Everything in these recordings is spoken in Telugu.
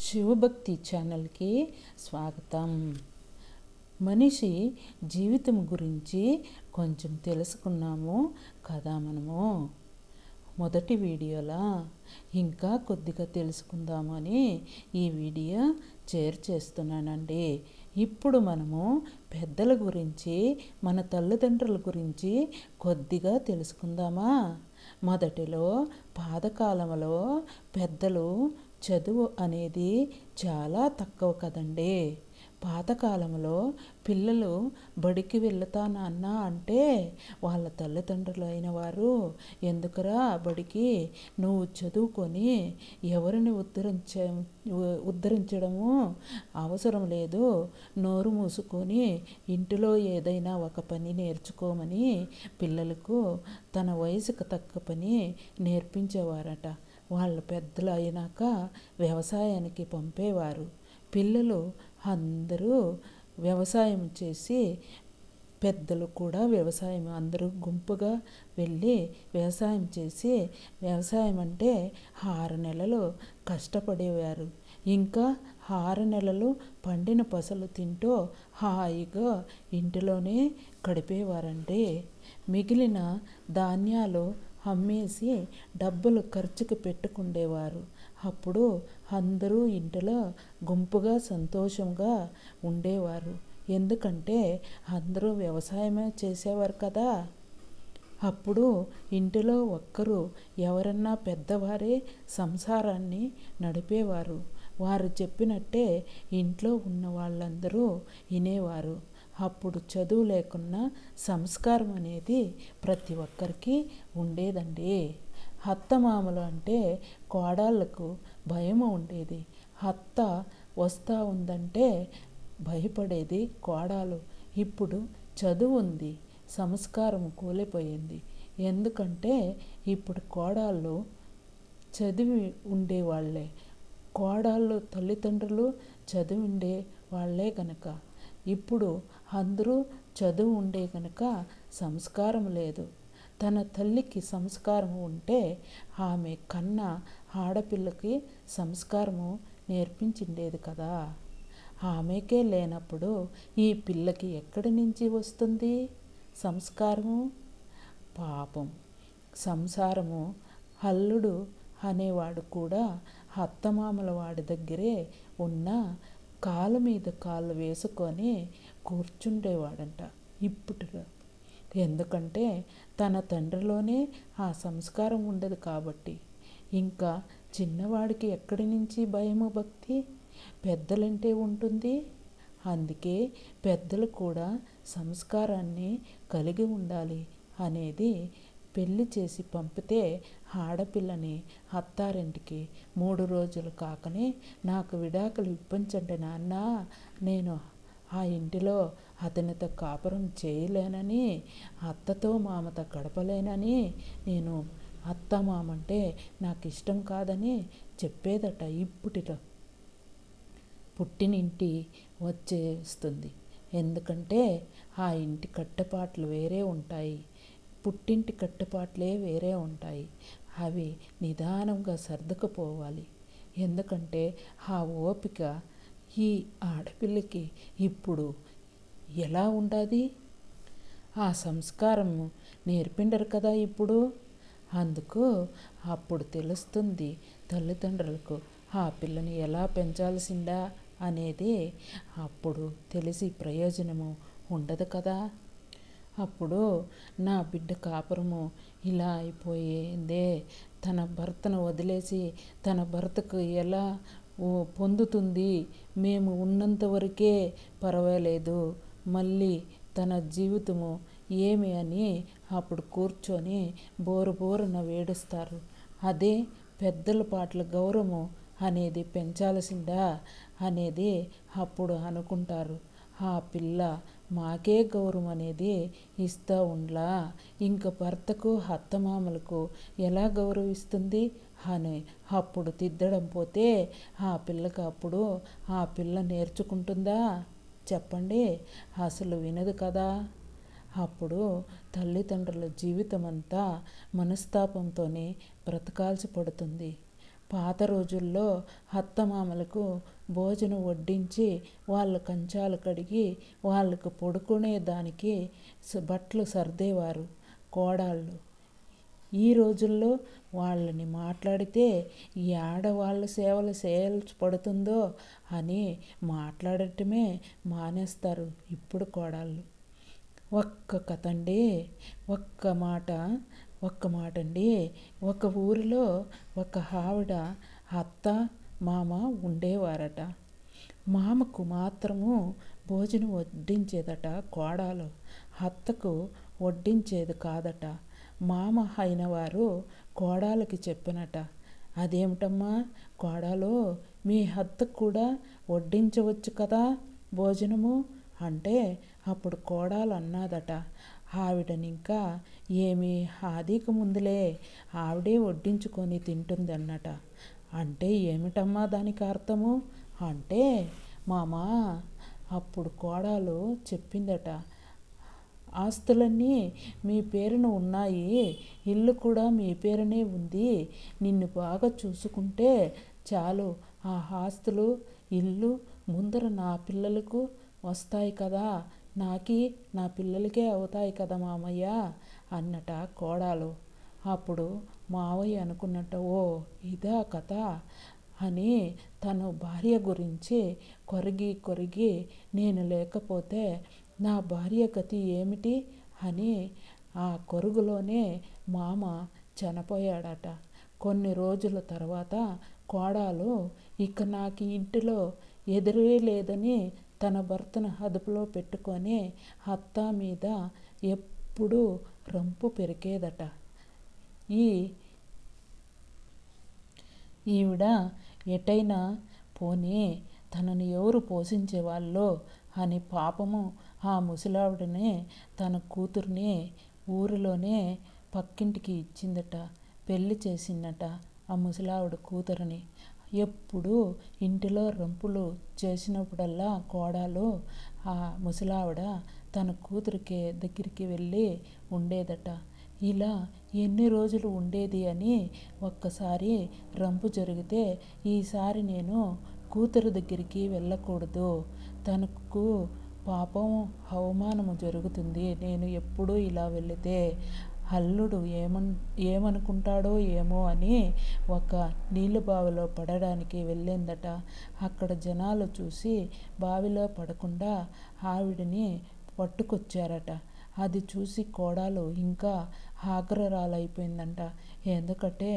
శివభక్తి ఛానల్కి స్వాగతం. మనిషి జీవితం గురించి కొంచెం తెలుసుకున్నాము కదా మనము మొదటి వీడియోలో. ఇంకా కొద్దిగా తెలుసుకుందామని ఈ వీడియో షేర్ చేస్తున్నానండి. ఇప్పుడు మనము పెద్దల గురించి, మన తల్లిదండ్రుల గురించి కొద్దిగా తెలుసుకుందామా. మొదటిలో పాతకాలంలో పెద్దలు చదువు అనేది చాలా తక్కువ కదండి. పాతకాలంలో పిల్లలు బడికి వెళ్తానన్నా అంటే వాళ్ళ తల్లిదండ్రులు అయిన వారు, ఎందుకురా బడికి, నువ్వు చదువుకొని ఎవరిని ఉద్ధరించడము అవసరం లేదు, నోరు మూసుకొని ఇంటిలో ఏదైనా ఒక పని నేర్చుకోమని పిల్లలకు తన వయసుకు తగ్గ పని నేర్పించేవారట. వాళ్ళ పెద్దలు అయినాక వ్యవసాయానికి పంపేవారు. పిల్లలు అందరూ వ్యవసాయం చేసి, పెద్దలు కూడా వ్యవసాయం అందరూ గుంపుగా వెళ్ళి వ్యవసాయం చేసి, వ్యవసాయం అంటే 6 నెలలు కష్టపడేవారు. ఇంకా 6 నెలలు పండిన పసలు తింటూ హాయిగా ఇంటిలోనే గడిపేవారండి. మిగిలిన ధాన్యాలు అమ్మేసి డబ్బులు ఖర్చుకు పెట్టుకుండేవారు. అప్పుడు అందరూ ఇంటిలో గుంపుగా సంతోషంగా ఉండేవారు. ఎందుకంటే అందరూ వ్యవసాయమే చేసేవారు కదా. అప్పుడు ఇంటిలో ఒక్కరు ఎవరన్నా పెద్దవారే సంసారాన్ని నడిపేవారు. వారు చెప్పినట్టే ఇంట్లో ఉన్న వాళ్ళందరూ వినేవారు. అప్పుడు చదువు లేకున్నా సంస్కారం అనేది ప్రతి ఒక్కరికి ఉండేదండి. అత్తమామలు అంటే కోడళ్ళకు భయం ఉండేది. అత్త వస్తూ ఉందంటే భయపడేది కోడలు. ఇప్పుడు చదువు ఉంది, సంస్కారం కూలిపోయింది. ఎందుకంటే ఇప్పుడు కోడళ్ళు చదివి ఉండేవాళ్ళే, కోడళ్ళు తల్లిదండ్రులు చదివి ఉండే వాళ్ళే గనక. ఇప్పుడు అందరూ చదువు ఉండే కనుక సంస్కారం లేదు. తన తల్లికి సంస్కారం ఉంటే ఆమె కన్న ఆడపిల్లకి సంస్కారము నేర్పించిండేది కదా. ఆమెకే లేనప్పుడు ఈ పిల్లకి ఎక్కడి నుంచి వస్తుంది సంస్కారము? పాపం. సంసారము అల్లుడు అనేవాడు కూడా అత్తమామల వాడి దగ్గరే ఉన్న కాళ్ళ మీద కాళ్ళు వేసుకొని కూర్చుండేవాడంట ఇప్పుడు. ఎందుకంటే తన తండ్రిలోనే ఆ సంస్కారం ఉండదు కాబట్టి. ఇంకా చిన్నవాడికి ఎక్కడి నుంచి భయము, భక్తి పెద్దలంటే ఉంటుంది. అందుకే పెద్దలు కూడా సంస్కారాన్ని కలిగి ఉండాలి అనేది. పెళ్లి చేసి పంపితే ఆడపిల్లని అత్తారింటికి 3 రోజులు కాకనే నాకు విడాకులు ఇప్పించండి నాన్న, నేను ఆ ఇంటిలో అతనితో కాపురం చేయలేనని, అత్తతో మామతో గడపలేనని, నేను అత్త మామంటే నాకు ఇష్టం కాదని చెప్పేదట. ఇప్పటిలో పుట్టినింటి వచ్చేస్తుంది. ఎందుకంటే ఆ ఇంటి కట్టుబాట్లు వేరే ఉంటాయి, పుట్టింటి కట్టుబాట్లే వేరే ఉంటాయి. అవి నిదానంగా సర్దుకుపోవాలి. ఎందుకంటే ఆ ఓపిక ఈ ఆడపిల్లకి ఇప్పుడు ఎలా ఉండాది? ఆ సంస్కారం నేర్పిండరు కదా ఇప్పుడు. అందుకు అప్పుడు తెలుస్తుంది తల్లిదండ్రులకు ఆ పిల్లని ఎలా పెంచాల్సిందా అనేది. అప్పుడు తెలిసి ప్రయోజనము ఉండదు కదా. అప్పుడు నా బిడ్డ కాపురము ఇలా అయిపోయిందే, తన భర్తను వదిలేసి తన భర్తకు ఎలా పొందుతుంది, మేము ఉన్నంత వరకే పర్వాలేదు, మళ్ళీ తన జీవితము ఏమి అని అప్పుడు కూర్చొని బోరున వేడుస్తారు. అదే పెద్దల పాటల గౌరవము అనేది పెంచాల్సిందా అనేది అప్పుడు అనుకుంటారు. ఆ పిల్ల మాకే గౌరవం అనేది ఇస్తూ ఉండ్లా, ఇంకా భర్తకు అత్తమామలకు ఎలా గౌరవిస్తుంది అని అప్పుడు తిద్దడం పోతే ఆ పిల్లకి అప్పుడు ఆ పిల్ల నేర్చుకుంటుందా చెప్పండి? అసలు వినదు కదా. అప్పుడు తల్లిదండ్రుల జీవితం అంతా మనస్తాపంతోనే బ్రతకాల్సి పడుతుంది. పాత రోజుల్లో అత్తమామలకు భోజనం వడ్డించి వాళ్ళ కంచాలు కడిగి వాళ్ళకు పడుకునే దానికి బట్టలు సర్దేవారు కోడళ్ళు. ఈ రోజుల్లో వాళ్ళని మాట్లాడితే ఈ ఆడవాళ్ళ సేవలు చేయాల్సి పడుతుందో అని మాట్లాడటమే మానేస్తారు ఇప్పుడు కోడళ్ళు. ఒక్క కథ అండి, ఒక్క మాట అండి. ఒక ఊరిలో ఒక ఆవిడ అత్త మామ ఉండేవారట. మామకు మాత్రము భోజనం వడ్డించేదట కోడలు, అత్తకు వడ్డించేది కాదట. మామ అయిన వారు కోడలికి చెప్పినట, అదేమిటమ్మా కోడలు, మీ అత్తకు కూడా వడ్డించవచ్చు కదా భోజనము అంటే, అప్పుడు కోడలు అన్నదట, ఆవిడనింకా ఏమి ఆదిక ముందులే, ఆవిడే వడ్డించుకొని తింటుంది అన్నట. అంటే ఏమిటమ్మా దానికి అర్థము అంటే, మామా అప్పుడు కోడలు చెప్పిందట, ఆస్తులన్నీ మీ పేరున ఉన్నాయి, ఇల్లు కూడా మీ పేరునే ఉంది, నిన్ను బాగా చూసుకుంటే చాలు, ఆ ఆస్తులు ఇల్లు ముందర నా పిల్లలకు వస్తాయి కదా, నా పిల్లలకే అవుతాయి కదా మామయ్య అన్నట కోడలు. అప్పుడు మావయ్య అనుకున్నట్ట, ఓ ఇదా కథ అని తను భార్య గురించి కొరిగి నేను లేకపోతే నా భార్య గతి ఏమిటి అని ఆ కొరుగులోనే మామ చనిపోయాడట. కొన్ని రోజుల తర్వాత కోడలు ఇక నాకు ఇంటిలో ఎదురే లేదని తన భర్తను అదుపులో పెట్టుకొని అత్త మీద ఎప్పుడూ రంపు పెరిగేదట. ఈవిడ ఎటైనా పోనీ తనని ఎవరు పోషించేవాళ్ళో అని పాపము ఆ ముసలావిడనే తన కూతుర్ని ఊరిలోనే పక్కింటికి ఇచ్చిందట. పెళ్లి చేసిందట ఆ ముసలావిడ కూతురిని. ఎప్పుడు ఇంటిలో రంపులు చేసినప్పుడల్లా కోడలు ఆ ముసలావిడ తన కూతురికి దగ్గరికి వెళ్ళి ఉండేదట. ఇలా ఎన్ని రోజులు ఉండేది అని ఒక్కసారి రంపు జరిగితే, ఈసారి నేను కూతురు దగ్గరికి వెళ్ళకూడదు, తనకు పాపం అవమానము జరుగుతుంది, నేను ఎప్పుడూ ఇలా వెళితే అల్లుడు ఏమనుకుంటాడో ఏమో అని ఒక నీళ్ళ బావిలో పడడానికి వెళ్ళిందట. అక్కడ జనాలు చూసి బావిలో పడకుండా ఆవిడని పట్టుకొచ్చారట. అది చూసి కోడలు ఇంకా ఆగ్రహాలైపోయిందంట. ఎందుకంటే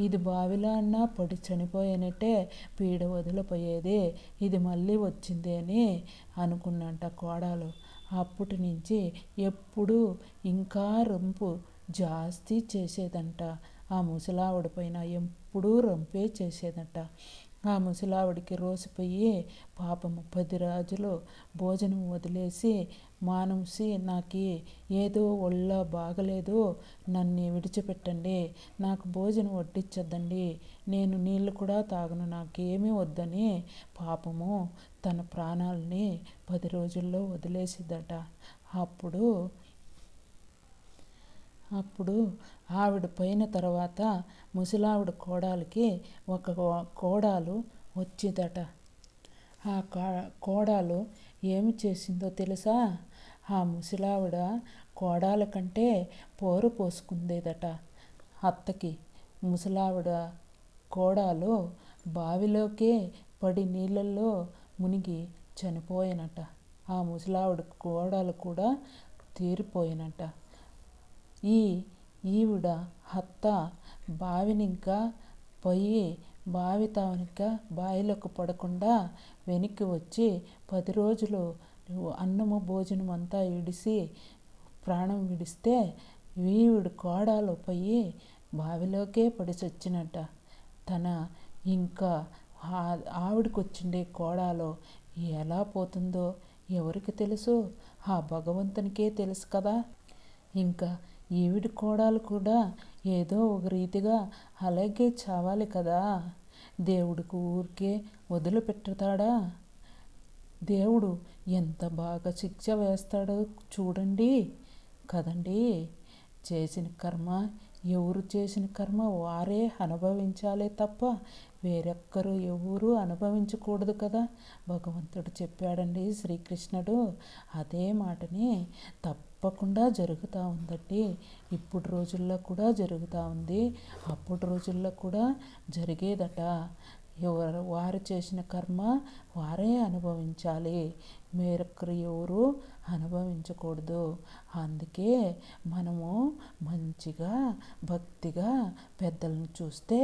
ఇది బావిలో అన్నా పడి చనిపోయినట్టే పీడ వదిలిపోయేది, ఇది మళ్ళీ వచ్చింది అని అనుకున్నంట కోడలు. అప్పటి నుంచి ఎప్పుడూ ఇంకా రంపు జాస్తి చేసేదంట. ఆ ముసలావిడ పైన ఎప్పుడూ రంపే చేసేదంట. ఆ ముసలావిడికి రోసిపోయి పాపము 10 రోజులు భోజనం వదిలేసి మానేసి, నాకు ఏదో ఒళ్ళ బాగలేదు, నన్ను విడిచిపెట్టండి, నాకు భోజనం వడ్డించద్దండి, నేను నీళ్ళు కూడా తాగను, నాకేమీ వద్దని పాపము తన ప్రాణాలని 10 రోజుల్లో వదిలేసిద్దట. అప్పుడు ఆవిడ పోయిన తర్వాత ముసలావిడ కోడలికి ఒక కోడలు వచ్చిందట. ఆ కోడలు ఏమి చేసిందో తెలుసా? ఆ ముసలావిడ కోడల కంటే పోరు పోసుకుందేదట అత్తకి. ముసలావిడ కోడలు బావిలోకే పడి నీళ్ళల్లో మునిగి చనిపోయినట. ఆ ముసలావిడ కోడలు కూడా తీరిపోయినట. ఈవిడ అత్త బావినింకా పోయి బావిలోకి పడకుండా వెనక్కి వచ్చి 10 రోజులు అన్నము భోజనం అంతా ఇడిసి ప్రాణం విడిస్తే, ఈవిడ కోడలు పోయి బావిలోకే పడి చచ్చినట్ట. తన ఇంకా ఆవిడకొచ్చిండే కోడలు ఎలా పోతుందో ఎవరికి తెలుసు? ఆ భగవంతునికే తెలుసు కదా. ఇంకా ఈవిడ కోడలు కూడా ఏదో ఒక రీతిగా అలాగే చావాలి కదా. దేవుడికి ఊరికే వదిలిపెట్టుతాడా? దేవుడు ఎంత బాగా శిక్ష వేస్తాడో చూడండి కదండి. చేసిన కర్మ ఎవరు చేసిన కర్మ వారే అనుభవించాలే తప్ప వేరొక్కరు ఎవరు అనుభవించకూడదు కదా భగవంతుడు చెప్పాడండి శ్రీకృష్ణుడు. అదే మాటని తప్పకుండా జరుగుతూ ఉందండి. ఇప్పుడు రోజుల్లో కూడా జరుగుతూ ఉంది, అప్పుడు రోజుల్లో కూడా జరిగేదట. వారు చేసిన కర్మ వారే అనుభవించాలి, వేరొక్కరు ఎవరు అనుభవించకూడదు. అందుకే మనము మంచిగా భక్తిగా పెద్దలను చూస్తే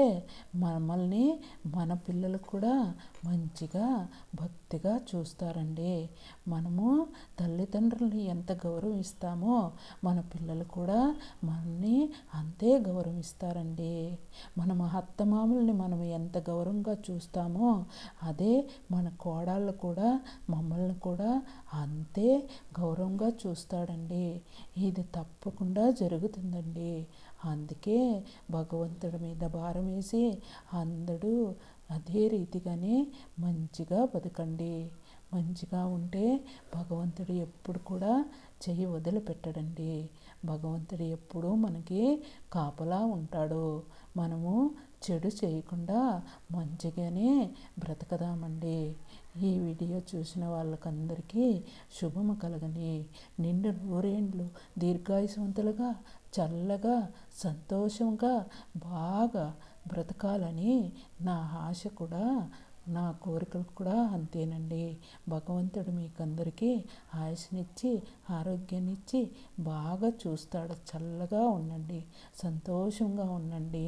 మమ్మల్ని మన పిల్లలు కూడా మంచిగా భక్తిగా చూస్తారండి. మనము తల్లిదండ్రులని ఎంత గౌరవిస్తామో మన పిల్లలు కూడా మనల్ని అంతే గౌరవిస్తారండి. మన అత్తమామల్ని మనం ఎంత గౌరవంగా చూస్తామో అదే మన కోడళ్ళు కూడా మమ్మల్ని కూడా అంతే గౌరవంగా చూస్తాడండి. ఇది తప్పకుండా జరుగుతుందండి. అందుకే భగవంతుడి మీద భారం వేసి అందరూ అదే రీతిగానే మంచిగా బతకండి. మంచిగా ఉంటే భగవంతుడు ఎప్పుడు కూడా చెయ్యి వదిలిపెట్టడండి. భగవంతుడు ఎప్పుడూ మనకి కాపలా ఉంటాడు. మనము చెడు చేయకుండా మంచిగానే బ్రతకదామండి. ఈ వీడియో చూసిన వాళ్ళకందరికీ శుభము కలగని, నిండు నూరేండ్లు దీర్ఘాయుషవంతులుగా చల్లగా సంతోషంగా బాగా బ్రతకాలని నా ఆశ కూడా, నా కోరికలు కూడా అంతేనండి. భగవంతుడు మీకందరికీ ఆయుష్నిచ్చి ఆరోగ్యాన్నిచ్చి బాగా చూస్తాడు. చల్లగా ఉండండి, సంతోషంగా ఉండండి.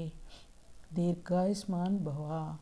దీర్ఘాయుష్మాన్ భవ.